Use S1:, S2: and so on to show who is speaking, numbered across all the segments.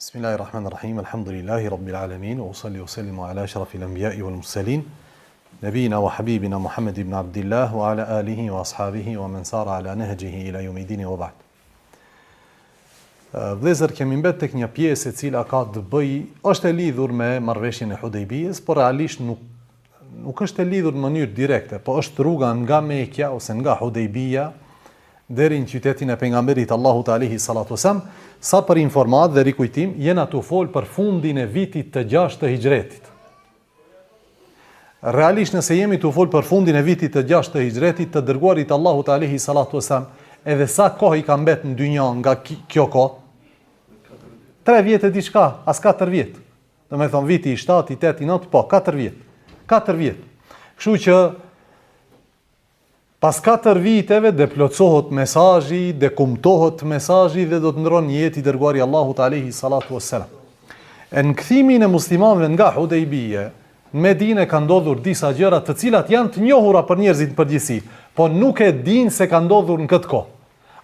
S1: Bismillahirrahmanirrahim. Alhamdulillahi rabbil alamin. Wa usalli wa sallimu ala ashrafil anbiya'i wal mursalin. Nabiyina wa habibina Muhammad ibn Abdullah wa ala alihi wa ashabihi wa man sara ala nahjihi ila yawmiddin wa ba'd. Vëllezër, kemi mbet tek një pjesë e cila ka të bëjë, është e lidhur me marrëveshjen e Hudejbijës, por realisht nuk është e lidhur në mënyrë direkte, po është rruga nga Mekja ose nga Hudejbija deri në qytetin e pejgamberit Allahut alayhi salatu wasallam. Sa për informat dhe rikujtim, jena të fol për fundin e vitit të 6 të hijretit. Realisht nëse jemi të fol për fundin e vitit të 6 të hijretit të dërguarit Allahut alayhi salatu wasallam, edhe sa kohë i ka mbet në dynjë nga kjo kohë? 3 vjet e diçka, as 4 vjet. Do me thonë viti i 7, i 8, i 9, po 4 vjet. 4 vjet. Kështu që pas 4 viteve dhe plotësohet mesazhi, dhe kumtohet mesazhi dhe do të ndron jetë i dërguari Allahut alayhi salatu wassalam. Në kthimin e muslimanëve nga Hudejbije, në Medinë ka ndodhur disa gjëra të cilat janë të njohura për njerëzit në përgjithësi, po nuk e dinë se ka ndodhur në këtë kohë.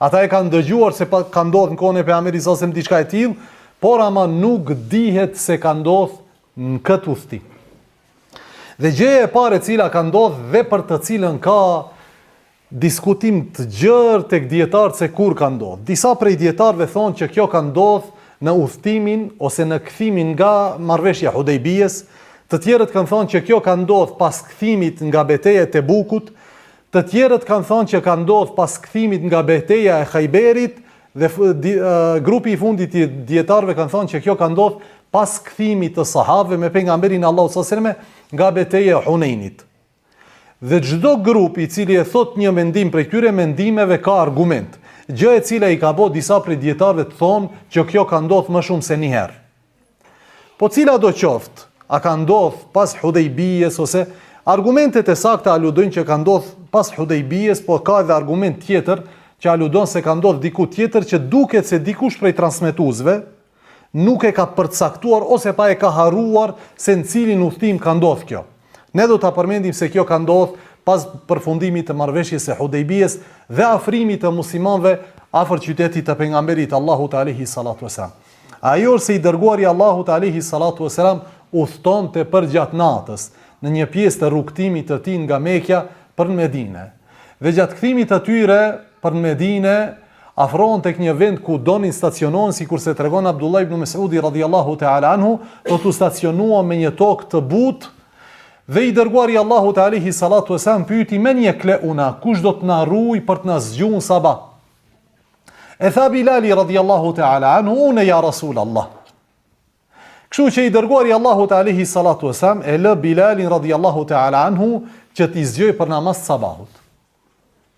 S1: Ata e kanë dëgjuar se ka ndodhur në kohën e pejgamberit sallallahu alajhi wasallam diçka e tillë, por ama nuk dihet se ka ndodhur në këtë udhtim. Dhe gjëja e parë e cila ka ndodhur dhe për të cilën ka diskutim të gjerë tek dietarët se kur ka ndodhur. Disa prej dietarëve thonë që kjo ka ndodhur në udhtimin ose në kthimin nga marrëveshja Hudejbijës, të tjerët kanë thonë që kjo ka ndodhur pas kthimit nga betejë e Tebukut, të tjerët kanë thonë që ka ndodhur pas kthimit nga betejë e Khajberit, dhe grupi i fundit i dietarëve kanë thonë që kjo ka ndodhur pas kthimit të sahabëve me pejgamberin Allahu sallallahu alajhi wasallam nga betejë e Hunenit. Dhe çdo grup i cili e thot një mendim prej këtyre mendimeve ka argument. Gjë e cila i ka bë disa prej dietarëve të thonë që kjo ka ndodhur më shumë se një herë. Po cila do qoftë, a ka ndodhur pas Hudejbijës ose argumentet e sakta aludojnë që ka ndodhur pas Hudejbijës, po ka edhe argument tjetër që aludon se ka ndodhur diku tjetër që duket se dikush prej transmetuesve nuk e ka përcaktuar ose pa e ka harruar se në cilin udhtim ka ndodhur kjo. Ne do ta përmendim se kjo ka ndodhur pas përfundimit të marrëveshjes së Hudejbijës dhe afrimit të muslimanëve afër qytetit të pejgamberit Allahut alayhi salatu wasalam. Ajo se i dërguari Allahut alayhi salatu wasalam udhtonte përgjatë natës në një pjesë të rrugtimit të tij nga Mekja për në Medinë. Dhe gjatë kthimit të tyre për në Medinë afrohen tek një vend ku donin stacionohen, sikurse tregon Abdullah ibn Mesudi radhiyallahu ta'ala anhu, do të stacionohen me një tokë të butë. Dhe i dërguari Allahut alayhi salatu wasallam pyeti men yakleuna, kush do të na ruaj për të na zgjuar sabah? E tha Bilali radhiyallahu ta'ala anhu, unë ja Rasulullah. Kështu që i dërguari Allahut alayhi salatu wasallam e lë Bilalin radhiyallahu ta'ala anhu që t'i zgjoj për namaz sabahut.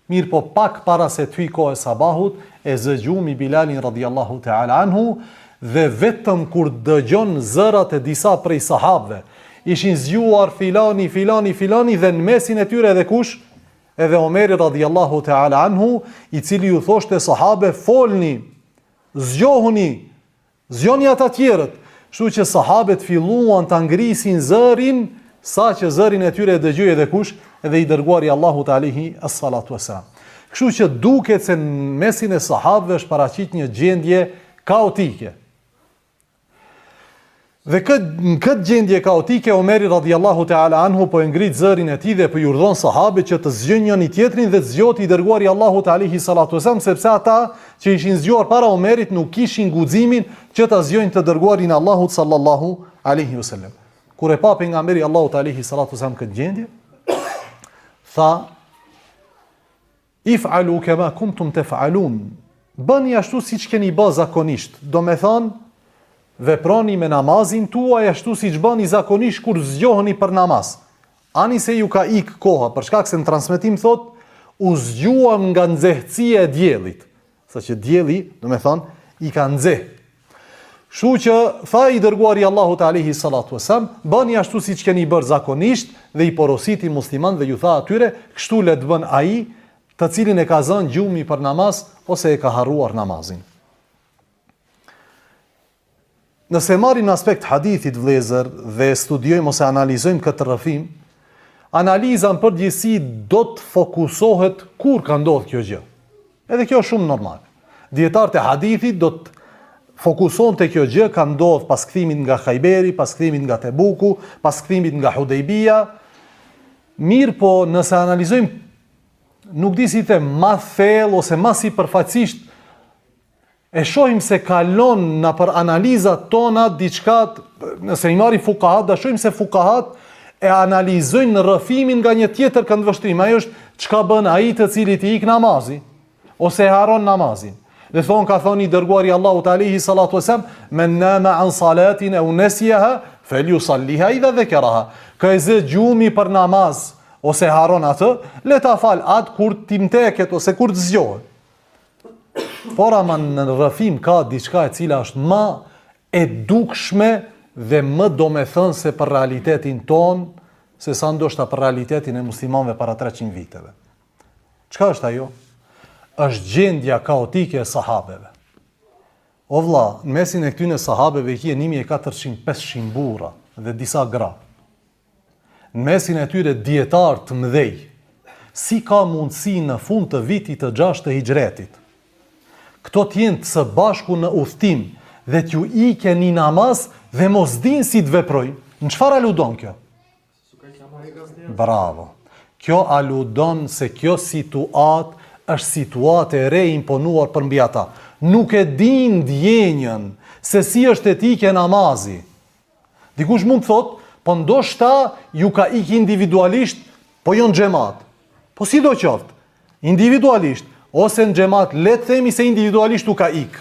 S1: Mirë po pak para se të hyjë koha e sabahut, e zgjumi Bilalin radhiyallahu ta'ala anhu dhe vetëm kur dëgjon zërat e disa prej sahabëve ishin zgjuar filani dhe në mesin e tyre edhe kush? Edhe Omeri radhiyallahu ta'ala anhu, i cili ju thoshte sahabe, folni, zgjoni ata tjerët. Kështu që sahabet filluan ta ngrisin zërin, sa që zërin e tyre dëgjoi edhe kush? Edhe i dërguari Allahut alayhi salatu wasalam. Kështu që duket se në mesin e sahabëve është paraqit një gjendje kaotike. Dhe në këtë gjendje kaotike, Omeri radhiyallahu ta'ala anhu po e ngrit zërin e tij dhe po i urdhon sahabët që të zgjojnë njëri tjetrin dhe të zgjohet i dërguari Allahut alayhi salatu wasallam, sepse ata që ishin zgjuar para Omerit nuk kishin guximin që ta zgjojnë të dërguarin Allahut sallallahu alaihi wasallam. Kur e pa pejgamberi Allahut alayhi salatu wasallam këtë gjendje, tha: "If'alu kama kuntum taf'alun." Bëni ashtu siç keni bërë zakonisht. Do me thonë, veproni me namazin tuaj ashtu siç bëni zakonisht kur zgjoheni për namaz. Ani se ju ka ik koha, për shkak se në transmetim thot, u zgjuam nga nxehtësia e diellit. Saqë dielli, do me thonë, i ka nxehtë. Kështu që tha i dërguari Allahut alayhi salatu wasallam, bëni ashtu siç keni bërë zakonisht, dhe i porositi musliman dhe ju tha atyre, kështu le të bën ai, të cilin e ka zënë gjumi për namaz ose e ka harruar namazin. Nëse marrim në aspekt hadithit vëllezër dhe studiojmë ose analizojmë këtë rrëfim, analiza në përgjithësi do të fokusohet kur ka ndodhur kjo gjë. Edhe kjo është shumë normal. Dietarët e hadithit do të fokuson të kjo gjë ka ndodhur pas kthimit nga Khajberi, pas kthimit nga Tebuku, pas kthimit nga Hudejbia. Mirë po, nëse analizojmë, nuk di si të ma thellë ose ma sipërfaqësisht, e shohim se kalon në për analizat tona diçka, nëse i marrim fukahat, da shohim se fukahat e analizojnë në rrëfimin nga një tjetër këndvështrim. Ajo është çka bën ai të cilit i ik namazi ose e haron namazin. Dhe ka thonë i dërguari Allahut alayhi salatu wasalam, men nama an salatin aw nasiyaha falyusalliha idha dhakaraha. Ka e zë gjumi për namaz ose haron atë, le ta fal atë kur timteket ose kur të zgjohet. Por ama në rrëfim ka diçka e cila është më e dukshme dhe më domethënëse për realitetin ton, se sa ndoshta për realitetin e muslimanëve para 300 viteve. Çka është ajo? Është gjendja kaotike e sahabeve. O vlla, në mesin e këtyre sahabeve kje 1400-500 burra dhe disa gra. Në mesin e tyre dietar të mëdhej. Si ka mundësi në fund të vitit të 6 të hijretit këto t'jenë të së bashku në udhtim dhe t'ju ike një namaz dhe mos din si të veprojnë? Në çfarë aludon kjo? Bravo. Kjo aludon se kjo situat është situat e re imponuar për mbi ata. Nuk e din ndjenjën se si është etike namazi. Dikush mund të thotë, po ndoshta ju ka ik individualisht, po jo në xhamat. Po si do qoftë, individualisht ose në xhamat, le të themi se individualisht u ka ik.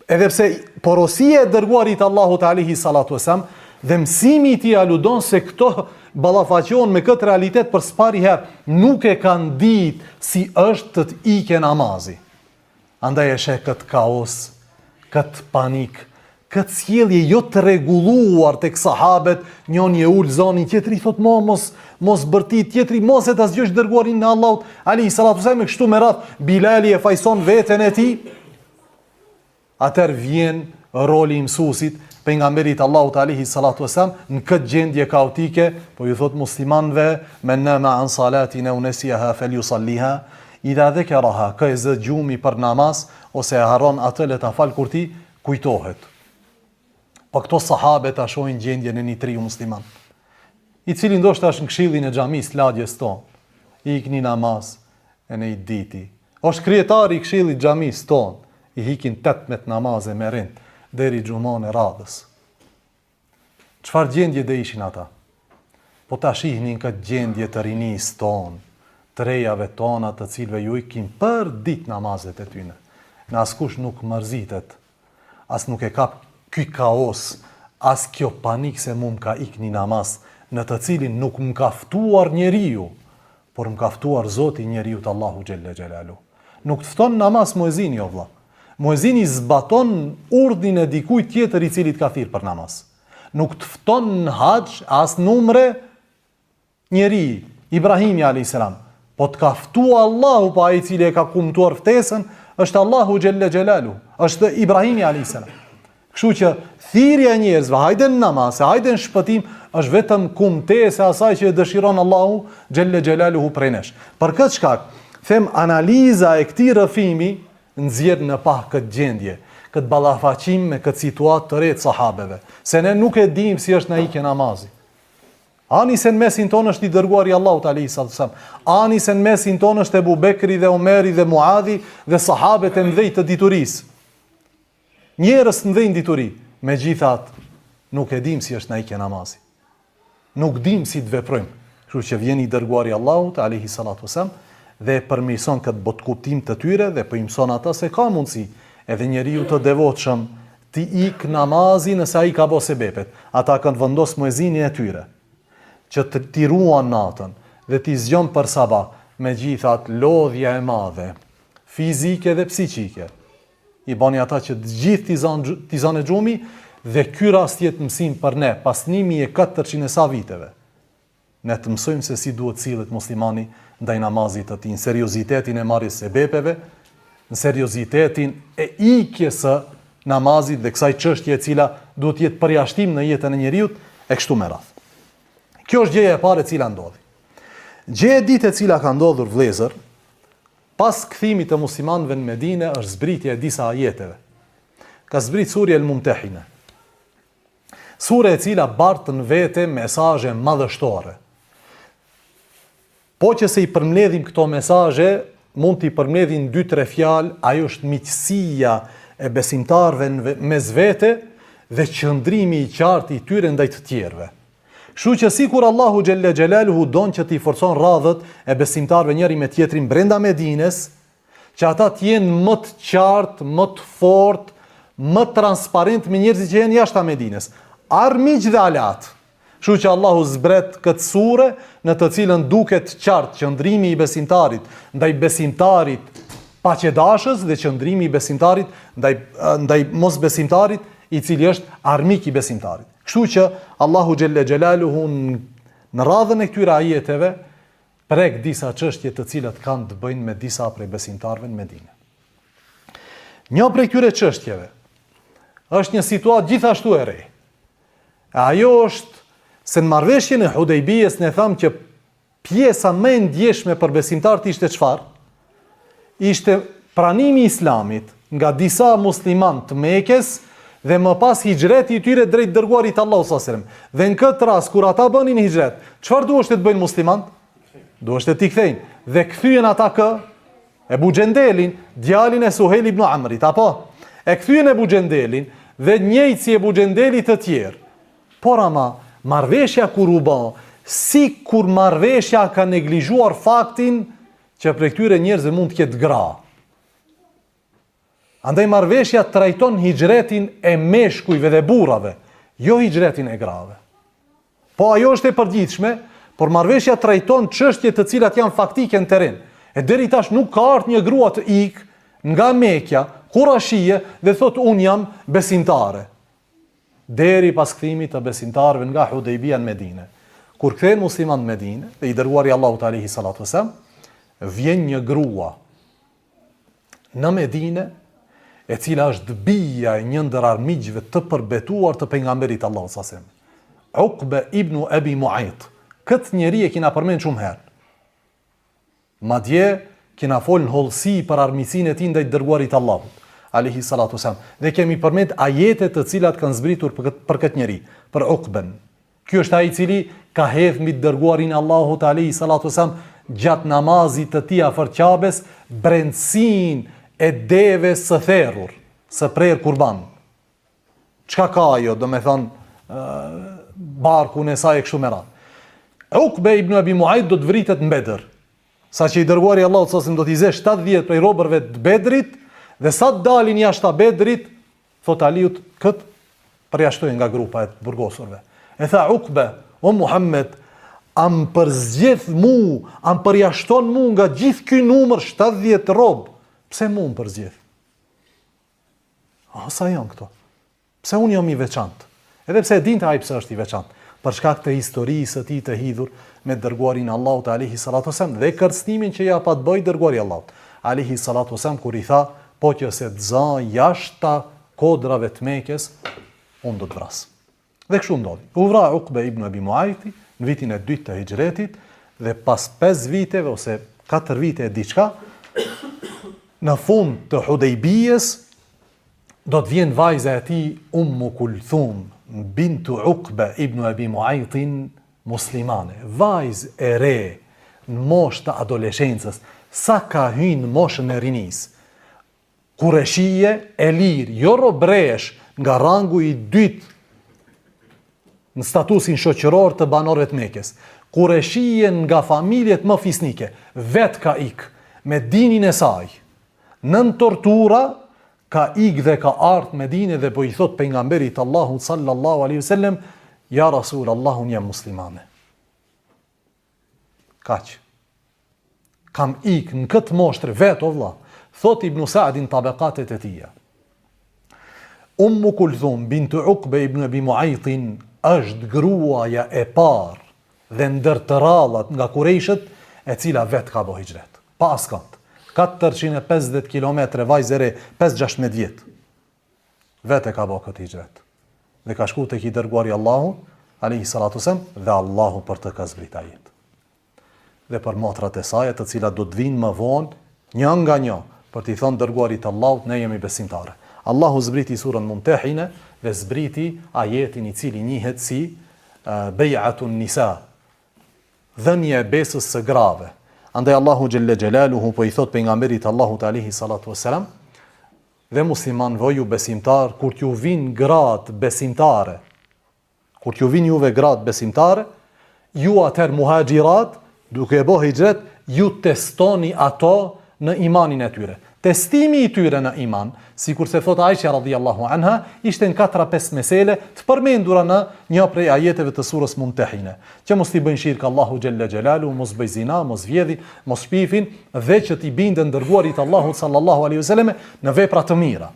S1: Edhe pse porosia e dërguarit Allahut alayhi salatu wasalam dhe mësimi i tij aludon se këto ballafaqohen me këtë realitet për spari herë, nuk e kanë ditë si është të ike namazi. Andaj e sheh këtë kaos, këtë panik, këtë sjellje jo të rregulluar tek sahabët, njëri e ul zonin, tjetri thot mos bërtit, tjetri mos e ta zgjosh dërguarin në Allahut alayhi salatu wasalam, kështu me radh Bilali e fajson veten e tij. Atëherë vjen roli i mësuesit, pejgamberit Allahut alayhi salatu wasalam, në këtë gjendje kaotike, po ju thot muslimanëve, men nama an salatin aw nasiha falyusalliha idha dhakaraha, ka e zë gjumi për namaz ose e harron atë, le ta fal kur ti kujtohet. Po këto sahabe ta shohin gjendjen e një triu musliman, i cili ndoshta është në këshillin e xhamisë lagjes tonë, i ikni namaz e në i diti. Është krijetari i këshillit xhamisë tonë, i hikin 18 namaze me rind deri xhumon e radhës. Çfarë gjendje do ishin ata? Po ta shihnin këtë gjendje të rinisë tonë, të rejave tona, të cilëve ju ikin për ditë namazet e tyne. Në askush nuk mërzitet, as nuk e kap ky kaos, as kjo panik se mu m'ka ik një namaz, në të cilin nuk m'ka ftuar njeriu, por m'ka ftuar Zoti njeriu të Allahu Gjelle Gjelalu. Nuk të fton namaz muezini, o vlla. Muezini zbaton urdhin e dikujt tjetër i cili ka thirr për namaz. Nuk të fton në haxh as numre njeri, Ibrahimi a.s. Po të ka ftua Allahu, pa ai i cili e ka kumtuar ftesën, është Allahu Gjelle Gjelalu, është Ibrahimi a.s. Kështu që thirrja e njerëzve, hajde në namaz, hajde në shpëtim, është vetëm kumtesë asaj që e dëshiron Allahu Gjelle Gjelaluhu prej nesh. Për këtë shkak, them analiza e këtij rrëfimi nxjerr në pah këtë gjendje, këtë ballafaqim me këtë situatë të re të sahabeve, se ne nuk e dimë si është na ikje namazi. Ani se në mesin tonë është i dërguari Allahut alayhi salatu wasallam. Ani se në mesin tonë është Ebu Bekri dhe Omeri dhe Muadhi dhe sahabet e mëdhenj të diturisë. Njerëz të mëdhenj dituri, megjithatë nuk e dim si është na ikje namazi. Nuk dim si të veprojmë. Kështu që vjen i dërguari Allahut alayhi salatu wasallam dhe përmirëson këtë botkuptim të tyre dhe po i mëson ata se ka mundësi edhe njeriu të devotshëm të ik namazin nëse ai ka bërë sebepet. Ata kanë vendosur muezinin e tyre që të tiruan natën dhe t'i zgjon për sabah, megjithatë lodhja e madhe, fizike dhe psiqike, i bani ata që të gjithë t'i zanë xhumi dhe ky rast jetë mësim për ne pas 1400 e sa viteve. Ne të mësojmë se si duhet sillet muslimani ndaj namazit të tij, në seriozitetin e marrjes së sebepeve, në seriozitetin e ikjes së namazit dhe kësaj çështje e cila duhet jetë përjashtim në jetën e njeriu e kështu me radhë. Kjo është gjëja e parë e cila ndodhi. Gjëja e dytë e cila ka ndodhur vëllezër, pas kthimit të muslimanëve në Medinë është zbritja e disa ajeteve ka zbrit surja Al-Mumtahina. Sure e cila bartë në vete mesazhe madhështore. Po që se i përmledhim këto mesazhe, mund t'i përmledhin 2-3 fjalë, ajo është miqësia e besimtarëve mes vete dhe qëndrimi i qartë i tyre ndaj të tjerëve. Kështu që sikur Allahu xhelle xhelaluhu don që t'i forcon radhët e besimtarëve njëri me tjetrin brenda Medines, që ata të jenë më të qartë, më të fortë, më transparent me njerëzit që janë jashtë Medines. Armiq dhe alat. Kështu që Allahu zbret këtë sure në të cilën duket qartë qëndrimi i besimtarit ndaj besimtarit paqedashës dhe qëndrimi i besimtarit ndaj mos besimtarit i cili është armik i besimtarit. Kështu që Allahu xhelle xhelaluhu në radhën e këtyre ajeteve prek disa çështje të cilat kanë të bëjnë me disa prej besimtarëve në Medinë. Një prej këtyre çështjeve është një situatë gjithashtu e re. Ajo është se në marrëveshjen e Hudejbijes ne thamë që pjesa më e ndjeshme për besimtarët ishte çfarë? Ishte pranimi i Islamit nga disa muslimanë të Mekës dhe më pas hijreti i tyre drejt dërguarit Allahu sallallahu alaihi wasallam. Dhe në këtë rast kur ata bënin hijret, çfarë duhej të bëjnë muslimanët? Duhej t'i kthejnë. Dhe kthyen ata kë? Ebu Xhendelin, djalin e Suhejl ibn Amrit, apo? E kthyen Ebu Xhendelin dhe njëjtë si Ebu Xhendelit të tjerë. Por ama marrëveshja kur u bë, si kur marrëveshja ka neglizhuar faktin që prej këtyre njerëzve mund të ketë gra. Andaj marrëveshja trajton hijretin e meshkujve dhe burrave, jo hijretin e grave. Po ajo është e përgjithshme, por marrëveshja trajton çështje të cilat janë faktike në terren. E deri tash nuk ka ardhur një grua të ikë nga Mekja, Kurashie dhe thotë unë jam besimtare. Deri pas kthimit të besimtarëve nga Hudejbia në Medinë. Kur kthehen musliman në Medinë, dhe i dërguari Allahu alayhi salatu wasallam, vjen një grua në Medinë, e cila është bija e një ndër armiqve të përbetuar të pejgamberit Allahu sallallahu alaihi wasallam. Uqba ibn Abi Mu'ayt. Këtë njeri e kina përmend shumë herë. Madje kina folën hollësi për armiqsinë e tij ndaj dërguarit Allahut alayhi salatu wasallam. Dhe kemi përmend ajete të cilat kanë zbritur për këtë njeri, për Uqben. Ky është ai i cili ka hedhur mbi dërguarin Allahut alayhi salatu wasallam gjatë namazit të tij afër Qabes brendësinë e deves së therrur, së prerë kurban. Çka ka ajo, do me thonë barku në saj e kështu me radhë. Uqbe ibn Abi Mu'ayt do të vritet në Bedër, sa që i dërguari Allahut sallallahu alaihi wasallam do t'i zë 70 prej robërve të Bedrit, dhe sa të dalin jashtë Bedrit, thot Aliut, këtë përjashtojnë nga grupa e burgosurve. E tha Uqbe, o Muhammed, am përzgjedh mu, am përjashton mu nga gjithë ky numër 70 robë. Pse mu më përzgjedh? Sa janë këto? Pse unë jam i veçantë? Edhe pse e dinte ai pse është i veçantë, për shkak të historisë së tij të hidhur me dërguarin Allahut alayhi salatu wasallam dhe kërcënimin që ja pa të bëj dërguari Allahut alayhi salatu wasallam kur i tha, po që se të za jashta kodrave të Mekës, unë do të vras. Dhe kështu ndodhi. U vra Uqbe ibn Abi Mu'ayt në vitin e 2 të hijretit dhe pas 5 viteve ose 4 vite e diçka, në fund të Hudejbijes do të vjen vajza e tij Ummu Kulthum bintu Uqbe ibn Abi Mu'aytin muslimane. Vajzë e re në moshë të adoleshencës, sa ka hyrë në moshën e rinisë. Kureshije e lirë, jo robresh nga rangu i dytë në statusin shoqëror të banorëve të Mekës. Kureshije nga familjet më fisnike, vet ka ik me dinin e saj. Nën tortura ka ik dhe ka ardhur në Medinë dhe po i thot pejgamberit Allahu sallallahu alaihi wasallam, ja Rasul, Allahun jam muslimane. Kaq. Kam ik në këtë moshtër vet o vëlla. Thot Ibn Sa'din tabaqatet e tija. Ummu Kulthum bintu Uqbe ibn Abi Mu'aytin është gruaja e parë dhe ndër të rallat nga Kurejshët e cila vet ka bo hijret. Pa askant. 450 kilometre vajzëre, 5-16 vjetë. Vet e ka bo këtë hijret. Dhe ka shku të ki dërguari Allahu, alayhi salatu wasallam, dhe Allahu për të ka zbrit ajet. Dhe për motrat e saj, të cilat do të vinë më vonë, një nga një, për t'i thonë dërguarit Allahut, ne jemi besimtare. Allahu zbriti surën Mumtahina dhe zbriti ajetin i cili njihet si Bej'atun Nisa, dhënja e besës së grave. Andaj Allahu xhelle xhelaluhu po i thot pejgamberit Allahut alayhi salatu wassalam, dhe musliman voju besimtar, kur t'ju vin gratë besimtare, kur t'ju vin juve gratë besimtare, ju atër muhaxhirat, duke e bo hijret, ju testoni ato në imanin e tyre. Testimi i tyre në iman, si kur se thot Aisha radhiyallahu anha, ishte në 4-5 mesele të përmendura në një prej ajeteve të surës Mumtahina, që mos t'i bëjnë shirk Allahu xhelle xhelalu, mos bëj zina, mos vjedhi, mos shpifin, dhe që t'i bindën dërguarit Allahut sallallahu alaihi wasallam në vepra të mira.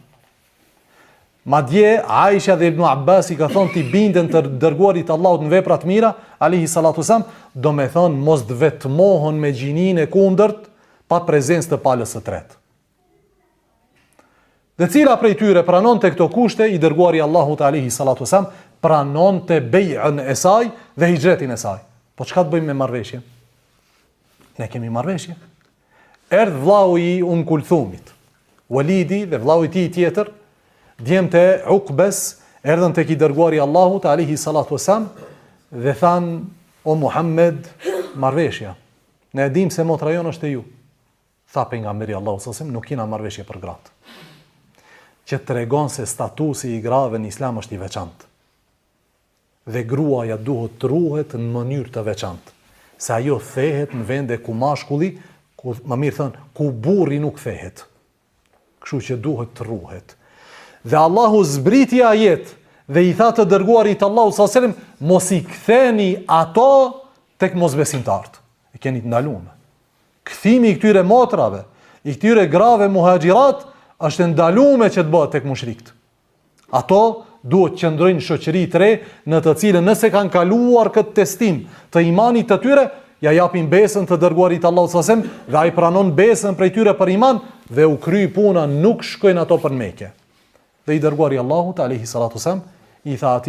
S1: Madje Aisha dhe Ibn Abbas i ka thonë t'i bindën të dërguarit Allahut në vepra të mira, alaihi salatu wasallam, do me thonë mos të vetmohon me gjinin e kundërt pa prezencë të palës së tretë. Dhe cila prej tyre pranon të këto kushte, i dërguari Allahut alayhi salatu wasallam pranon të bejën e saj dhe hijretin e saj. Po çka të bëjmë me marrëveshjen? Ne kemi marrëveshje. Erdh vllau i Kulthumit, Walidi dhe vllau i tij tjetër, djemtë e Uqbes, erdhën tek i dërguari Allahut alayhi salatu wasallam dhe than: "O Muhammed, marrëveshja. Ne e dim se motra jon është e ju." Tha pejgamberi Allahu sallallahu alaihi wasallam: "Nuk kena marrëveshje për gratë." Që të regon se statusi i grave në islam është i veçantë. Dhe gruaja duhet të ruhet në mënyrë të veçantë. Se ajo thehet në vende ku mashkulli, më mirë thënë, ku burri nuk thehet. Kështu që duhet të ruhet. Dhe Allahu zbriti ajet dhe i tha të dërguarit Allahu sallallahu alaihi wasallam, mos i ktheni ato tek mosbesimtarët. E keni të ndaluar. Kthimi i këtyre motrave, i këtyre grave muhaxhirat është ndaluar që të bëhet tek mushrikët. Ato duhet të qëndrojnë në shoqëri të re, në të cilën nëse kanë kaluar këtë testim të imanit të tyre, ja japin besën të dërguarit Allahut sallallahu alaihi wasallam dhe ai pranon besën prej tyre për iman dhe u kry puna, nuk shkojnë ato për Mekë. Dhe i dërguari Allahut alayhi salatu wasallam i tha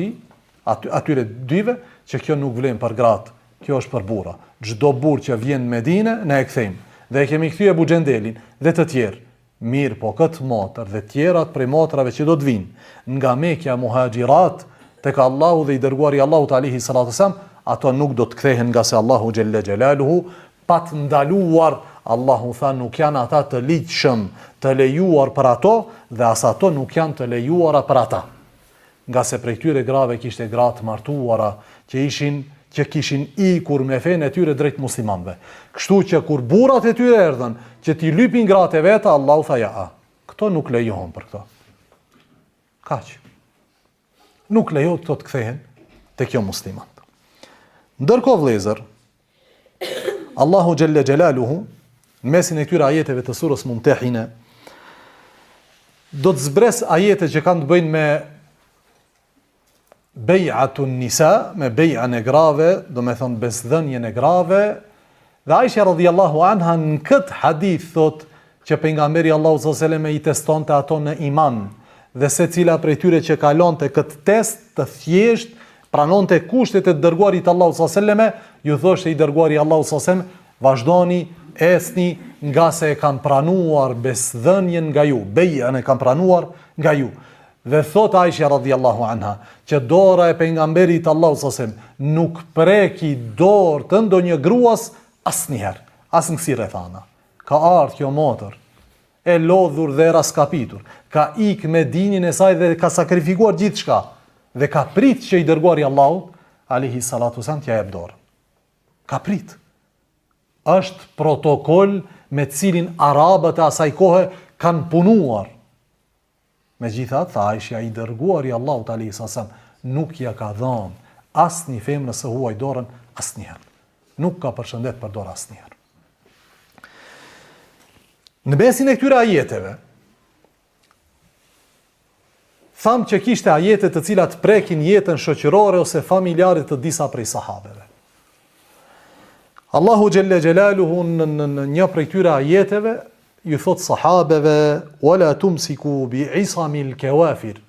S1: atyre dyve që kjo nuk vlen për gratë, kjo është për burra. Çdo burr që vjen në Medinë ne e kthejmë. Dhe e kemi kthyer Abu Xhendelin dhe të tjerë. Mirë, po këtë motër dhe tjerat prej motrave që do të vinë nga Mekja muhaxhirat tek Allahu dhe i dërguari Allahut alayhi salatu wasallam, ato nuk do të kthehen nga se Allahu xhelle xhelaluhu pa të ndaluar. Allahu tha nuk janë ata të ligjshëm të lejuar për ato dhe as ato nuk janë të lejuara për ata. Nga se prej tyre grave kishte gratë martuara që kishin ikur me fenë e tyre drejt muslimanëve. Kështu që kur burrat e tyre erdhën që t'i lypin gratë e veta, Allahu tha ja, këto nuk lejohen për këto. Kaq. Nuk lejohet këto të kthehen te kjo musliman. Ndërkohë vëllezër, Allahu xhelle xhelaluhu në mesin e këtyre ajeteve të surës Mumtahina do të zbres ajete që kanë të bëjnë me Bej'atun Nisa, me bej'an e grave, do me thonë besdhënjen e grave, dhe Aisha radhiyallahu anha në këtë hadith thot që pejgamberi Allahu sallallahu alaihi wasallam i testonte ato në iman, dhe se cila prej tyre që kalonte këtë test të thjesht, pranonte kushtet e dërguarit Allahu sallallahu alaihi wasallam, ju thoshte i dërguari Allahu sallallahu alaihi wasallam, vazhdoni, esni, nga se e kam pranuar besdhënjen nga ju, bej'an e kam pranuar nga ju. Dhe thot Aisha radhiyallahu anha që dora e pejgamberit Allahu sallallahu alaihi wasallam nuk preki dorë të ndonjë gruas asnjëherë, as në kësire thana. Ka ardhur kjo motër e lodhur dhe raskapitur, ka ik me dinin e saj dhe ka sakrifikuar gjithçka dhe ka prit që i dërguari Allahut alayhi salatu wasallam t'ia jep dorë. Ka prit. Është protokoll me cilin arabët e asaj kohe kanë punuar. Megjithatë, tha Aisha, i dërguari Allahut alayhi sallam nuk ja ka dhënë asnjë femër së huaj dorën asnjëherë. Nuk ka përshëndet për dorë asnjëherë. Në mesin e këtyre ajeteve, thamë që kishte ajete të cilat prekin jetën shoqërore ose familjare të disa prej sahabeve. Allahu xhelle xhelaluhu në një prej këtyre ajeteve ju thot sahabeve wala tumsiku bi isamil kawafir.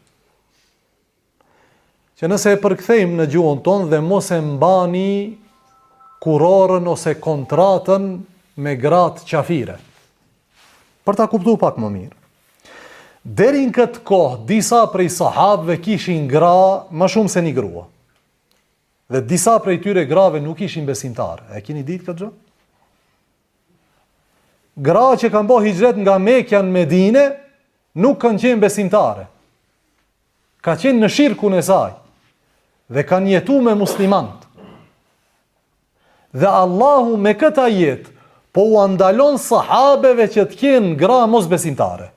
S1: Që nëse e përkthejmë në gjuhën tonë dhe mos e mbani kurorën ose kontratën me gratë qafire. Për ta kuptuar pak më mirë. Deri në këtë kohë, disa prej sahabëve kishin gra më shumë se një grua. Dhe disa prej tyre grave nuk ishin besimtare. E keni ditë këtë gjë? Gra që kanë bërë hijret nga Mekja në Medine, nuk kanë qenë besimtare. Ka qenë në shirkun e saj. Dhe kanë jetu me muslimant. Dhe Allahu me këta jetë, po u andalon sahabeve që të kenë gra mos besimtare.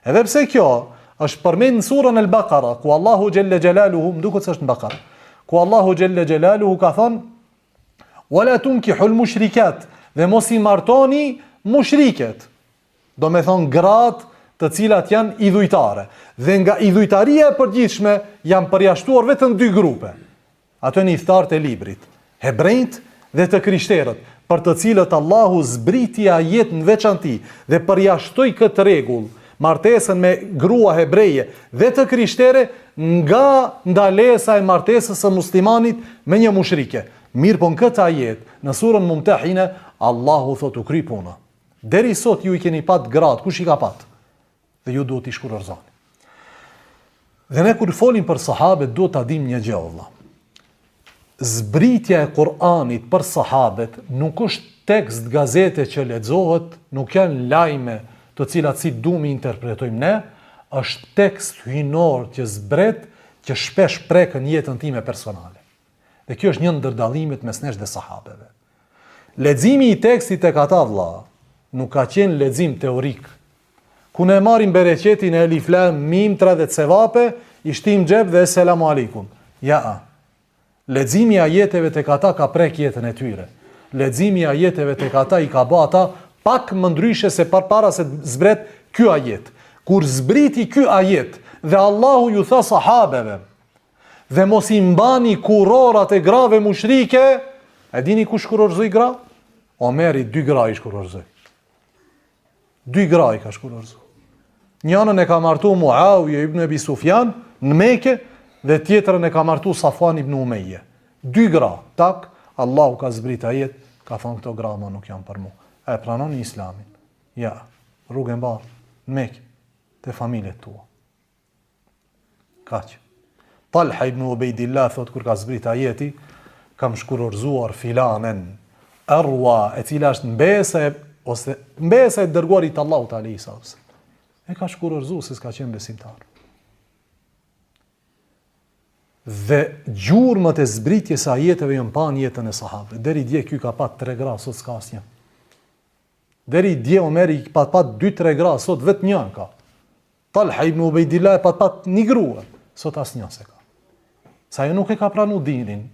S1: Edhe pse kjo është përmend në surën Al-Baqara, ku Allahu Gjelle Gjelaluhu, më duket se është në Baqara, ku Allahu Gjelle Gjelaluhu ka thonë, wala tunkihul mushrikat, dhe mos i martoni mushriket, do me thonë gratë të cilat janë idhujtare. Dhe nga idhujtaria e përgjithshme janë përjashtuar vetëm dy grupe. Ato janë iftarët e librit, hebrejt dhe të krishterët, për të cilët Allahu zbriti ajet në veçanti dhe përjashtoi këtë rregull, martesën me grua hebreje dhe të krishtere nga ndalesa e martesës së muslimanit me një mushrike. Mirë po në këtë ajet, në surën Mumtahina, Allahu thot u kry puna. Deri sot ju i keni pat gratë, kush i ka pat? Dhe ju duhet i shkurërzani. Dhe ne kur folim për sahabet, duhet ta dim një gjë, vëlla. Zbritja e Kur'anit për sahabet nuk është tekst gazete që lexohet, nuk janë lajme të cilat si duam i interpretojmë ne, është tekst hyjnor që zbret, që shpesh prekën jetën time personale. Dhe kjo është një ndër dallimet mes nesh dhe sahabeve. Leximi i tekstit tek ata vëlla nuk ka qenë lexim teorik. Ku ne marrim bereqetin e Elif Lam Mim 30 sevape, i shtim xhep dhe selamu aleikum. Ja. Leximi i ajeteve tek ata ka prek jetën e tyre. Leximi i ajeteve tek ata i ka bë ata pak më ndryshe se para se zbret ky ajet. Kur zbriti ky ajet dhe Allahu ju tha sahabeve, dhe mos i mbani kurrorat e grave mushrike, e dini kush kurrorzoi gra? Omeri 2 gra i shkurrorzoi. 2 gra i ka shkurrorzoi. Njënën e ka martu Muawiya ibn Abi Sufjan në Mekë dhe tjetrën e ka martu Safwan ibn Umayya. 2 gra, tak, Allahu ka zbrit ajet, ka thonë këto gra më nuk janë për mua. E pranon Islamin. Ja, rrugën bardhë, në Mekë, te familjet tua. Kaq. Talha ibn Ubejdillah thot kur ka zbrit ajeti, kam shkurorzuar filanen, Arwa, e cila është mbesa e dërguarit Allahut alayhi sallam. E ka shkurorzu se s'ka qenë besimtar. Dhe gjurmët e zbritjes së ajeteve janë pa në jetën e sahabëve. Deri dje ky ka pat 3 gra, sot s'ka asnjë. Deri dje Omeri ka pat 2-3 gra, sot vetëm një ka. Talha ibn Ubejdillah pat 1 grua, sot asnjë se ka. Sa ajo nuk e ka pranu dinin.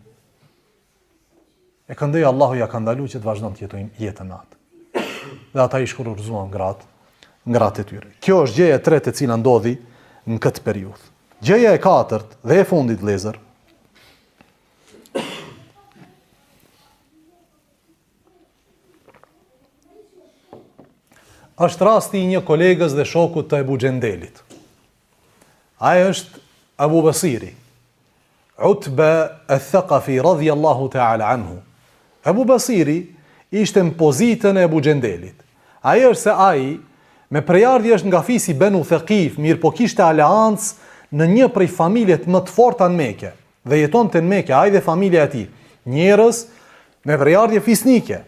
S1: E këndej Allahu ja ka ndalu që të vazhdon të jetojnë jetën me atë. Dhe ata i shkurorzuan gratë e tyre. Kjo është gjëja e tretë e cila ndodhi në këtë periudhë. Gjëja e katërt dhe e fundit vëllezër. Është rasti i një kolegës dhe shokut të Ebu Gjendelit. Ai është Abu Basiri, Utba al-Thaqafi radhiyallahu ta'ala anhu. Abu Basiri ishte në pozitën e Ebu Gjendelit. Ai është se ai me prejardhje është nga fisi Benu Thaqif, mirë po kishte aleancë në një prej familjet më të forta në Mekë dhe jetonte në Mekë ai dhe familja e tij. Njerëz me prejardhje fisnike.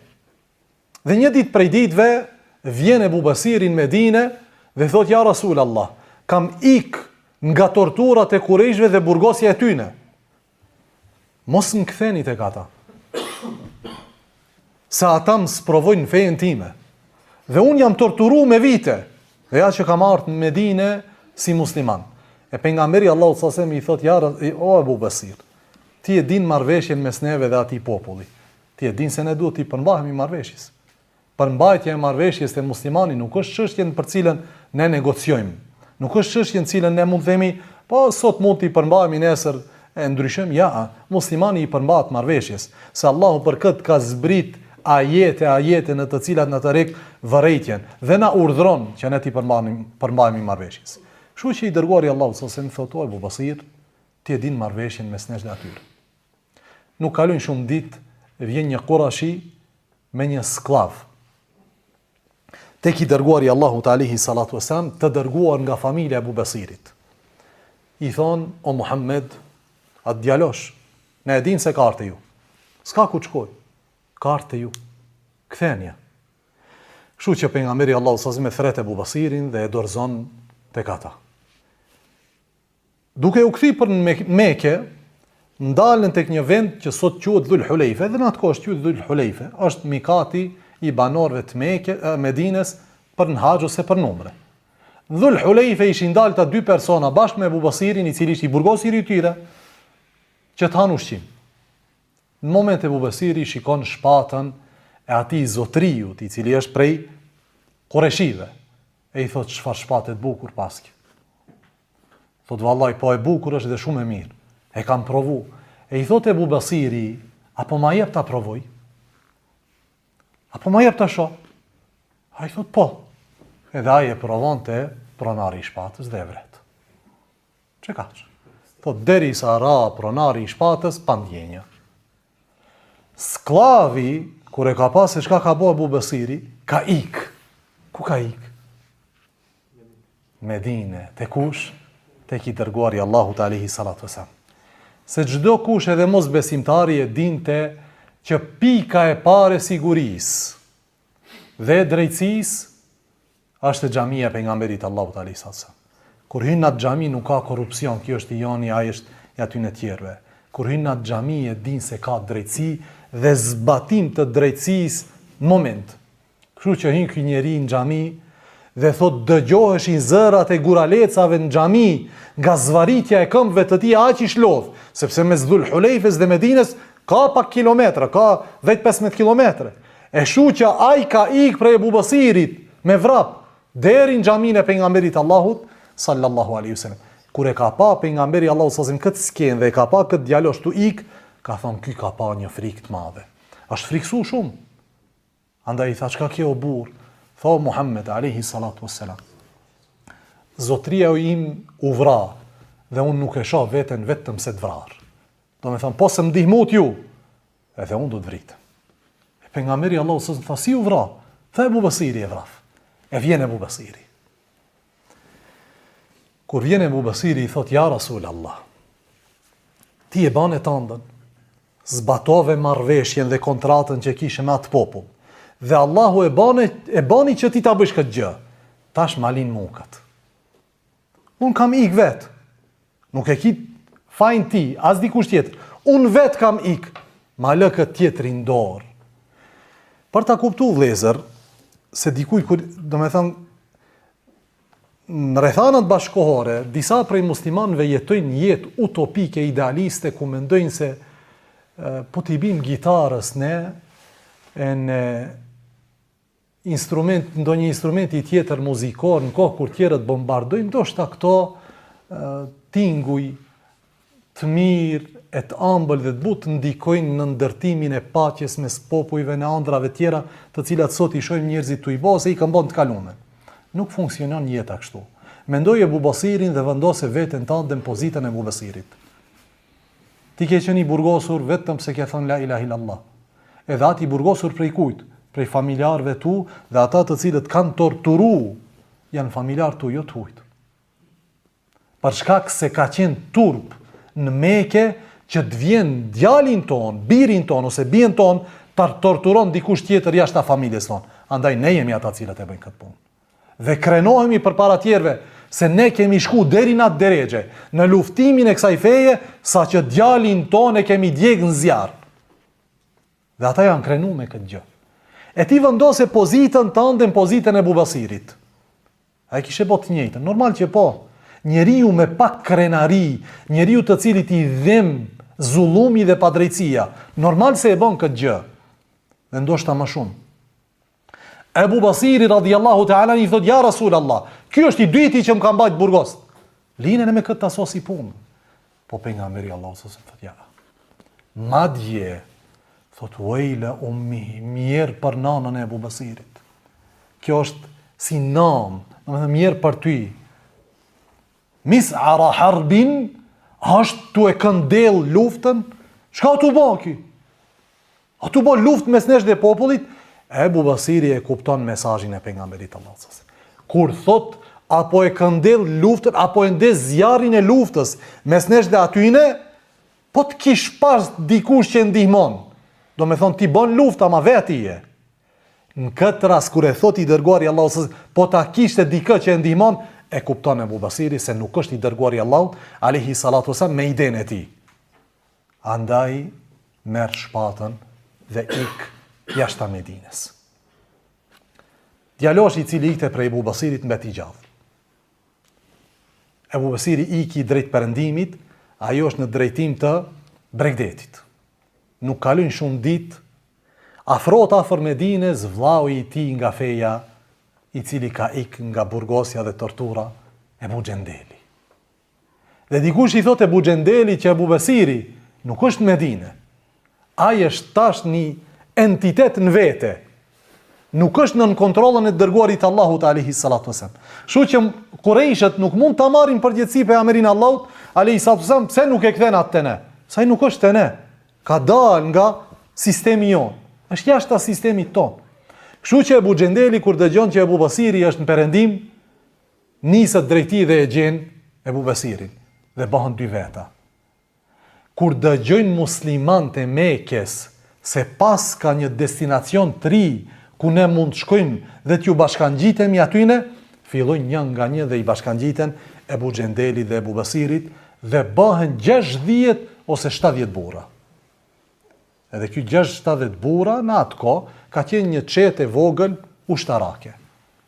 S1: Dhe një ditë prej ditëve vjen Ebu Basiri në Medinë dhe thot ja Rasul Allah, kam ik nga torturat e kurejshve dhe burgosja e tyne. Mos më ktheni tek ata. Sa ata më sprovojnë fejen time. Dhe unë jam torturu me vite. Dhe ja që kam ardhur në Medinë si musliman. E pejgamberi Allahu sallallahu alaihi wasallam i thot ja o Abu Basir, ti e din marrveshjen mes neve dhe atij populli. Ti e din se ne duhet të përmbahemi marrveshjes. Përmbajtja e marrveshjes te muslimani nuk është çështje për cilën ne negociojmë. Nuk është çështje në cilën ne mund të themi, po sot mund të përmbahemi nesër e ndryshojmë. Ja, muslimani i përmbahet marrveshjes, se Allahu për këtë ka zbrit ajete në të cilat na tërheq vërejtjen dhe na urdhëron që ne të përmbahemi marrveshjes. Kështu që i dërguari Allahu sallallahu alaihi wasallam thotë Abu Basir, ti e din marrveshjen mes nesh dhe atyre. Nuk kalojnë shumë ditë, vjen një Qurashi me një sklav, tek i dërguari Allahut alayhi salatu wasalam, të dërguar nga familja e Abu Basirit. I thonë, o Muhammed, atë djalosh, ne e din se ka arte ju. S'ka ku shkoj. Ka arte ju. Kthenja. Kështu që pejgamberi Allahu sallallahu alaihi wasallam e Abu Basirin dhe e dorëzon tek ata. Duke u kthy për në Mekë, ndalën tek një vend që sot quhet Dhul Hulejfe, dhe në atë kohë quhet Dhul Hulejfe, është mikati i banorëve të Mekë, Medinës për në haxh ose për umre. Dhul Hulejfe ishin dalë ta dy persona bashkë me Abu Basirin, i cili ishte i burgosiri i tyre, që të hanë ushqim. Në moment e Abu Basiri shikon shpatën e atij zotriut, i cili është prej Qurayshive, e i thot, çfarë shpatë e bukur paske. Thot, vallaj, po e bukur është dhe shumë e mirë. E kam provu. E i thot Abu Basiri, apo ma jep ta provoj? Apo ma jep ta shoh? A i thot, po. Edhe ai e provon të pronari i shpatës dhe e vret. Çe kaq? Thot, derisa ra pronari i shpatës, pa ndjenja. Sklavi, kur e ka pas se çka ka bo Abu Basiri, ka ik. Ku ka ik? Medine. Te kush? Tek i dërguari Allahut alayhi salatu wasalam. Se çdo kush edhe mos besimtari e dinte që pika e parë e sigurisë dhe drejtësisë është xhamia e pejgamberit Allahut alayhi salatu wasalam. Kur hyn në atë xhami nuk ka korrupsion, kjo është i joni, ai është i aty në tjerëve. Kur hyn në atë xhami e din se ka drejtësi dhe zbatim të drejtësisë në moment. Kështu që hyn ky njeri në xhami dhe thot, dëgjoheshin zërat e guralecave në xhami nga zvaritja e këmbëve të tij aq i shlodh, sepse mes Dhul Hulejfes dhe Medinës ka pak kilometra, ka 15 kilometra. E shu që ai ka ik prej Abu Basirit me vrap deri në xhamin e pejgamberit Allahut sallallahu alaihi wasallam. Kur e ka pa pejgamberi Allahut sallallahu alaihi wasallam këtë skenë dhe e ka pa këtë djalosh tu ik, ka thonë, ky ka pa një frikë të madhe. Është friksu shumë. Andaj i tha, çka kjo o burr? Tho Muhammed alayhi salatu wassalam, zotria im u vra dhe unë nuk e shoh veten vetëm se të vrar. Do me thënë, po se më ndihmut ju, edhe unë do të vritem. E pejgamberi Allahu sallallahu alaihi wasallam tha, si u vra? Tha, Abu Basiri e vraf. E vjen Abu Basiri. Kur vjen Abu Basiri i thot, ja Rasul Allah, ti e bane tëndën, zbatove marrveshjen dhe kontratën që kishe me atë popull. Dhe Allahu e bani që ti ta bësh këtë gjë. Tash malin mukat. Unë kam ik vetë. Nuk e ki fajn ti, as dikush tjetër. Unë vetë kam ik. Ma lë këtë tjetëri në dorë. Për ta kuptu vlezër, se dikuj, do me thënë, në rrethanat bashkohore, disa prej muslimanëve jetojnë jetë utopike, idealiste, ku mendojnë se po t'i bim gitarës ne, e në ndonjë instrumenti tjetër muzikor, në kohë kur tjerët bombardojnë, ndoshta këto tinguj të mirë, e të ëmbël dhe të butë ndikojnë në ndërtimin e paqes mes popujve në andrave tjera, të cilat sot i shohim njerëzit tu i bë ose i kanë bën të kaluar. Nuk funksionon jeta kështu. Mendoj Abu Basirin dhe vendose veten tënde në pozitën e Abu Basirit. Ti ke qenë i burgosur vetëm se ke thënë la ilaha illallah. Edhe ati burgosur prej kujt? Prej familjarëve tu, dhe ata të cilët kanë torturu, janë familjarë tu, jo të hujt. Për shkak se ka qenë turp në Mekë, që të vjen djalin ton, birin ton, ose bien ton, të torturon dikush tjetër jashtë familjes ton. Andaj ne jemi ata cilët e bëjnë këtë punë. Dhe krenohemi përpara tjerëve, se ne kemi shku deri në atë deregje, në luftimin e kësaj feje, sa që djalin ton e kemi djegë në zjarr. Dhe ata janë krenu me këtë gjë. E ti vendose pozitën tënde në pozitën e Abu Basirit. A i kishe po të njëjtën. Normal që po. Njeriu me pak krenari, njeriu të cilit i dhem zullumi dhe padrejtësia, normal se e bën këtë gjë. Dhe ndoshta më shumë. Abu Basiri radhiyallahu ta'ala i thot, ja Rasul Allah, ky është i dyti që më ka mbajt burgos. Linen e me këtë asos i punë. Po pejgamberi Allahu sallallahu alaihi wasallam thot, ja. Madje thot, wejle ummi, mjerë për nanën e Abu Basirit. Kjo është si nanë, në me dhe mjerë për ty. Mis'ara harbin, është tu e këndel luftën, shka tu bo ki? A tu bo luft mes nesh dhe popullit, Ebu Basiri e kupton mesazhin e pejgamberit Allahut sallallahu alaihi wasallam. Kur thot apo e këndell luftën, apo e ndes zjarrin e luftës mes nesh dhe atyne, po të kish pas dikush që ndihmon, do me thonë ti bon lufta ma veti je. Në këtë rast, kur e thot i dërguari Allahu, po ta kishte dikë që e ndihmon, e kupton Ebu Basiri se nuk është i dërguari Allahu, alayhi salatu wasallam, me idenë e tij. Andaj, merr shpatën dhe ik jashtë Medinës. Djaloshi i cili ikte prej Ebu Basirit mbeti gjallë. Ebu Basiri iki drejt perëndimit, ajo është në drejtim të Bregdetit. Nuk kalojnë shumë ditë, afrohet afër Medinës vllau i tij nga feja, i cili ka ik nga burgosja dhe tortura, Ebu Gjendeli. Dhe dikush i thot Ebu Gjendeli që Ebu Basiri nuk është në Medinë. Ai është tash një entitet në vete. Nuk është nën kontrollën e dërguarit Allahut alayhi salatu wasallam. Kështu që Kurejshët nuk mund ta marrin përgjegjësi pejgamberin Allahut alayhi salatu wasallam, pse nuk e kthen atë te ne. Sa ai nuk është te ne. Ka dalë nga sistemi jon. Është jashtë sistemit ton. Kështu që Ebu Gjendeli kur dëgjon që Ebu Basiri është në perëndim, nisët drejt tij dhe e gjen Ebu Basirin dhe bëhen dy veta. Kur dëgjojnë muslimanët e Mekës se pas ka një destinacion të ri ku ne mund të shkojmë dhe t'ju bashkangjitemi atyne, fillojnë një nga një dhe i bashkangjiten Ebu Gjendeli dhe Ebu Basirit dhe bëhen 60 ose 70 burra. Edhe ky 60-70 burra në atë kohë ka qenë një çetë e vogël ushtarake.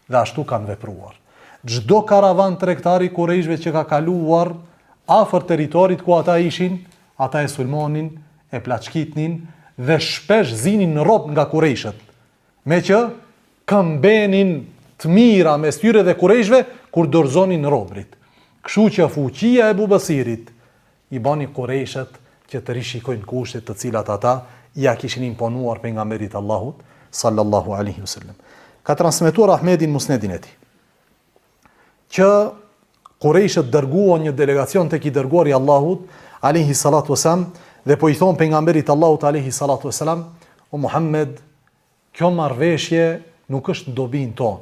S1: Dhe ashtu kanë vepruar. Çdo karavan tregtar i Kurejshëve që ka kaluar afër territorit ku ata ishin, ata e sulmonin, e plaçkitnin dhe shpesh zinin në rrob nga Kurejshët. Me që këmbenin të mira mes tyre dhe Kurejshëve kur dorëzonin robrit. Kështu që fuqia e Ebu Basirit i bani Kurejshët që të rishikojnë kushtet të cilat ata ja kishin imponuar pejgamberit Allahut sallallahu alaihi wasallam. Ka transmetuar Ahmedi në Musnedin e tij që Kurejshët dërguan një delegacion tek i dërguari Allahut alaihi salatu wasallam dhe po i thon pejgamberit Allahut alaihi salatu wasallam: "O Muhammed, kjo marrëveshje nuk është në dobin ton,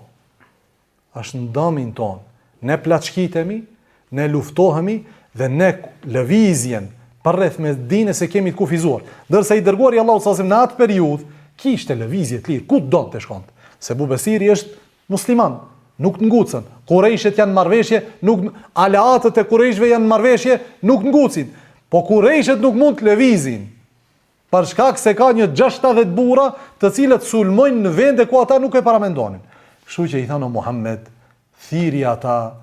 S1: është në dëmin ton. Ne plaçkitemi, ne luftohemi dhe ne lëvizjen përreth Medinës e kemi të kufizuar." Ndërsa i dërguari Allahu sallallahu alaihi wasallam në atë periudhë kishte lëvizje të lirë, ku donte të shkonte. Se Abu Basiri është musliman, nuk të ngucën. Kurejshët janë marrëveshje, nuk aleatët e Kurejshëve janë marrëveshje, nuk ngucin. Po Kurejshët nuk mund të lëvizin. Për shkak se ka një 60 burra të cilët sulmojnë në vende ku ata nuk e paramendonin. Kështu që i thonë Muhammed, thiri ata,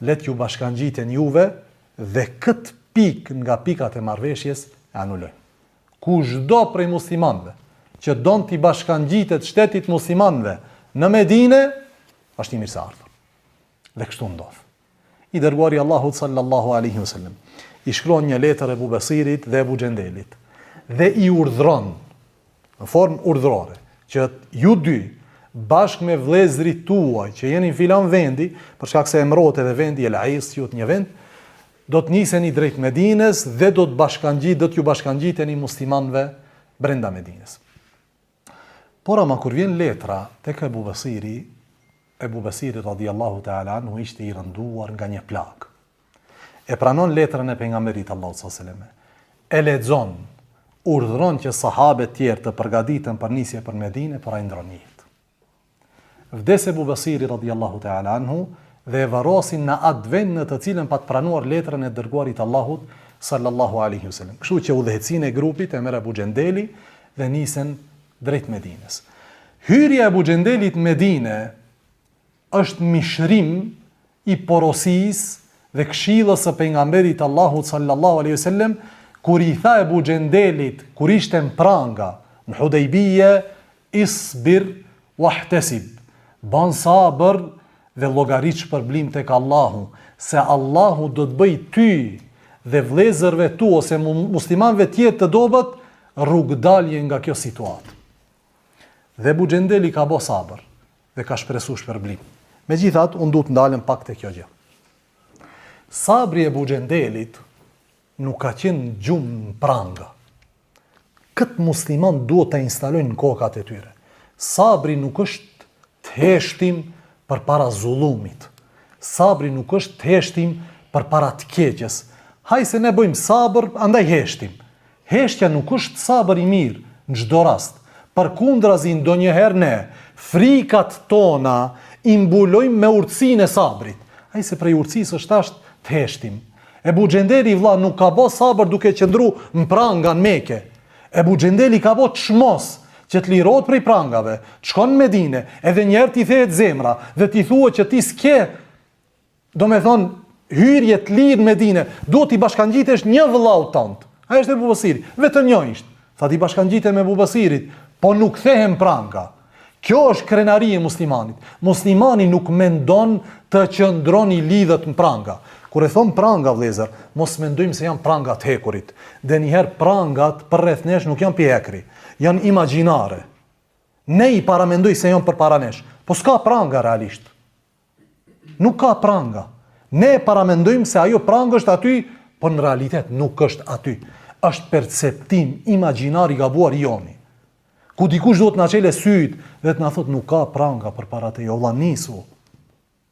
S1: let ju bashkangjiten juve dhe këtë pikë nga pikat e marrëveshjes e anulojnë. Kushdo prej muslimanëve që don t'i bashkangjitet shtetit muslimanëve në Medinë, është i mirëseardhur. Dhe kështu ndodh. I dërguari Allahut sallallahu alaihi wasallam i shkruan një letër Ebu Basirit dhe Ebu Gjendelit dhe i urdhron në formë urdhrore që ju dy bashkë me vëllezërit tuaj që jeni në filan vendi, për shkak se emërohet edhe vendi El Ais, qoftë një vend, do të niseni drejt Medinës dhe do t'ju bashkangjiteni muslimanëve brenda Medinës. Por ama kur vjen letra tek Ebu Basiri radiallahu ta'ala anhu ishte i rënduar nga një plagë. E pranon letrën e pejgamberit Allahut sallallahu alaihi wasallam. E lexon, urdhëron që sahabët tjerë të përgatiten për nisje për Medinë, por ai ndron jetë. Vdes Ebu Basiri radiallahu ta'ala anhu dhe e varrosin në atë vend në të cilën pa të pranuar letrën e dërguarit Allahut sallallahu alaihi wasallam. Kështu që udhëhecinë e grupit e merr Abu Gjendeli dhe nisen drejt Medinës. Hyrja e Abu Gjendelit në Medinë është mishrim i porosisë dhe këshillës së pejgamberit Allahut sallallahu alaihi wasallam kur i tha Abu Gjendelit kur ishte në pranga në Hudejbije, isbir wahtesib, ban sabër dhe llogarit shpërblim tek Allahu, se Allahu do të bëj ty dhe vëllezërve tu ose muslimanëve tjerë të dobët rrugdalje nga kjo situatë. Dhe Abu Gjendeli ka bë sabër dhe ka shpresuar shpërblim. Megjithatë, unë duhet të ndalem pak te kjo gjë. Sabri e Abu Gjendelit nuk ka qenë gjumë në pranga. Këtë musliman duhet të instalojnë në kokat e tyre. sabri nuk është të heshtim për para zullumit. Sabri nuk është të heshtim për para të keqes. Haj se ne bëjmë sabër, andaj heshtim. Heshtja nuk është sabër i mirë në çdo rast. Përkundrazi ndonjëherë ne frikat tona i mbulojmë me urtësinë e sabrit. Ai se prej urtësisë është ashtë të heshtim. Ebu Xhendeli vlla nuk ka bë sabër duke qëndru në pranga në Mekë. Ebu Xhendeli ka bë çmos që të lirohet prej prangave, të shkon në Medinë, edhe një herë t'i thehet zemra dhe t'i thuhet që ti s'ke, do me thonë hyrje të lirë në Medinë, do t'i bashkangjitesh një vëllau tant. Ai është Ebu Basiri, vetëm një ishte. Tha t'i bashkangjite me Ebu Basirit, po nuk thehen pranga. Kjo është krenari e muslimanit. Muslimani nuk mendon të qëndron i lidhet në pranga. Kur e thon pranga vëllezër, mos mendojmë se janë pranga të hekurit. Dhe njëherë prangat për rreth nesh nuk janë pjekri, janë imagjinare. Ne i paramendoj se janë për para nesh, po s'ka pranga realisht. Nuk ka pranga. Ne paramendojmë se ajo pranga është aty, po në realitet nuk është aty. Është perceptim imagjinar i gabuar joni. Ku dikush do të na çelë syt dhe të na thotë nuk ka pranga përpara teje, o vlla nisu.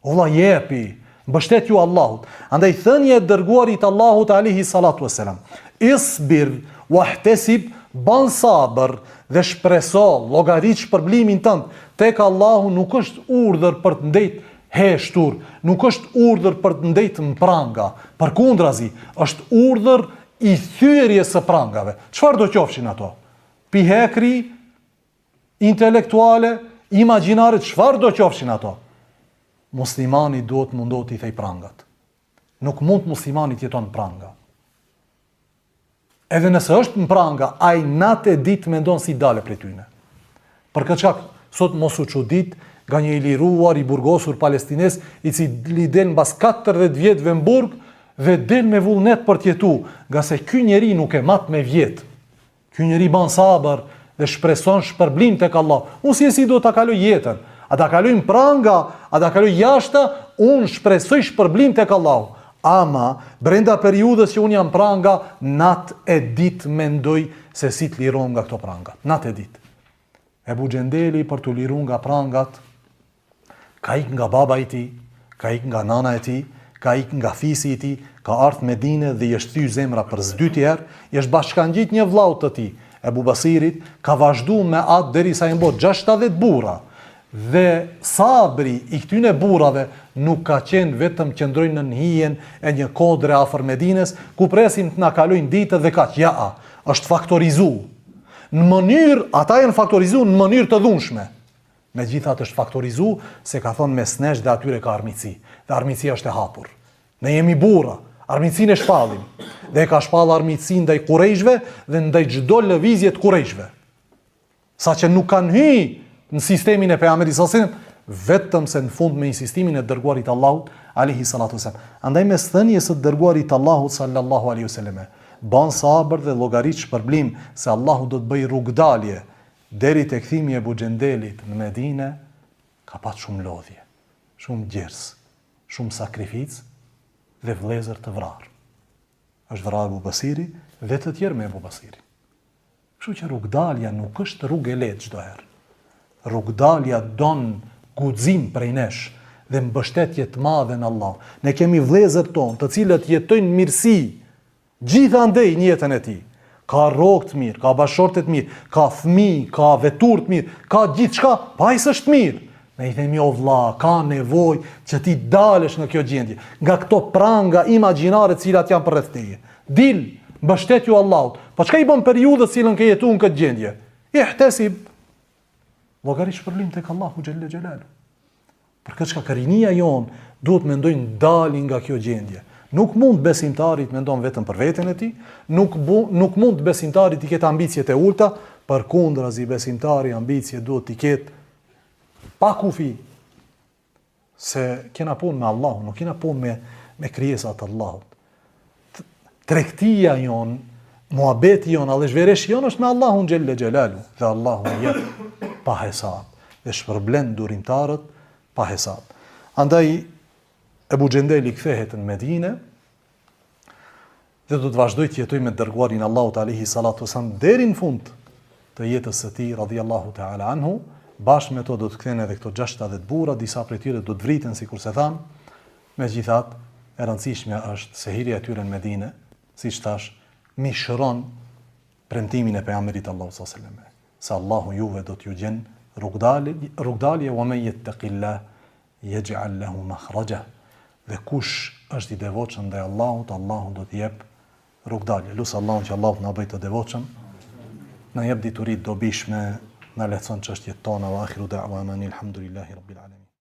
S1: O vlla jepi, mbështet ju Allahut. Andaj thënia e dërguarit Allahut alayhi salatu wassalam, isbir wahtesib, ban sabër dhe shpreso, llogarit shpërblimin tënd tek Allahu nuk është urdhër për të ndejt heshtur, nuk është urdhër për të ndejt në pranga, përkundrazi, është urdhër i thyrjes së prangave. Çfarë do qofshin ato? Pihekri, intelektuale, imagjinare, çfarë do qofshin ato? Muslimani duhet mundohet i thej prangat. Nuk mund muslimani të jeton në pranga. Edhe nëse është në pranga, ai natë e ditë mendon si dale prej tyne. Për këtë shkak, sot mos u çudit nga një i liruar, i burgosur palestines, i cili del mbas 40 vjetëve në burg dhe del me vullnet për t'jetu, nga se ky njeri nuk e mat me vjet. Ky njeri ban sabër dhe shpreson shpërblim tek Allah. Unë si do ta kaloj jetën, a ta kaloj në pranga, a ta kaloj jashta, unë shpresoj shpërblim tek Allah. Ama, brenda periudhës që unë jam pranga, natë e ditë mendoj se si të liron nga këto prangat. Natë e ditë. Ebu Xhendeli për të liron nga prangat, ka ik nga baba i ti, ka ik nga nana e ti, ka ik nga fisi i ti, ka ardhur në Medinë dhe i është thy zemra për s'dyti herë, i është bashkangjit një vllau të ti, Ebu Basirit, ka vazhdu me atë derisa i mbot 60 burra. Dhe sabri i këtyne burrave nuk ka qenë vetëm qëndrojnë në hijen e një kodre afër Medines, ku presim të na kalojnë ditë dhe kaq, ja, është faktorizu. Në mënyrë, ata janë faktorizu në mënyrë të dhunshme. Megjithatë është faktorizu se ka thonë mes nesh dhe atyre ka armiqsi. Dhe armiqësia është e hapur. Ne jemi burra, armiqsinë e shpallim. Dhe ka shpall armiqsinë ndaj kurrejshve dhe ndaj çdo lëvizje të kurrejshve. Saqë nuk kanë hyrë në sistemin e pejgamberit sallallahu alajhi wasallam, vetëm se në fund me insistimin e dërguarit Allahut alayhi salatu wasallam. Andaj mes thënies së dërguarit Allahut sallallahu alaihi wasallam, ban sabër dhe llogarit shpërblim se Allahu do të bëj rrugdalje deri te kthimi e Ebu Xhendelit në Medinë, ka pas shumë lodhje, shumë gjers, shumë sakrificë dhe vëllezër të vrarë. Është vrarë Ebu Basiri dhe të tjerë me Ebu Basiri. Kështu që rrugdalja nuk është rrugë e lehtë çdo herë. Rrugdalja don guxim prej nesh dhe mbështetje të madhe në Allah. Ne kemi vëllezër tonë, të cilët jetojnë mirësi gjithandej në jetën e tij. Ka rrogë të mirë, ka bashortë të mirë, ka fëmijë, ka vetur të mirë, ka gjithçka, pa ai s'është mirë. Ne i themi o vlla, ka nevojë që ti dalesh nga kjo gjendje, nga këto pranga imagjinare të cilat janë përreth teje. Dil, mbështetju Allahut. Po çka i bën periudhës cilën ke jetuar në këtë gjendje? Ihtesib, llogarit shpërblim tek Allahu xhelle xhelalu. Për këtë çka rinia jon duhet mendojnë dalin nga kjo gjendje. Nuk mund besimtarit mendon vetëm për veten e tij, nuk mund besimtarit të ketë ambicie të ulta, përkundrazi besimtari ambicie duhet të ketë pa kufi. Se kena punë me Allahun, nuk kena punë me krijesat të Allahut. Tregtia jon, muhabeti jon, allëzhvereshi jon është me Allahun xhelle xhelalu, dhe Allahu jep pa hesab dhe shpërblen durimtarët pa hesab. Andaj Ebu Xhendeli kthehet në Medinë dhe do të vazhdoj të jetoj me dërguarin Allahut alayhi salatu wasallam deri në fund të jetës së tij radhiyallahu ta'ala anhu bashkë me to do të kthehen edhe këto 60 burra, disa prej tyre do të vriten sikur se thamë. Megjithatë, e rëndësishmja është se hirja e tyre në Medinë, siç thash, mishron premtimin e pejgamberit Allahu sallallahu alaihi wasallam, se Allahu juve do t'ju gjen rrugdalje wa men yattaqillah yaj'al lahu makhraja. Dhe kush është i devotshëm ndaj Allahut, Allahu do t'i jep rrugdalje. Lusë Allahun që Allahu na bëj të devotshëm, na jep dituri dobishme, na lehtëson çështjet tona, wa akhiru da'wana alhamdulillahi rabbil alamin.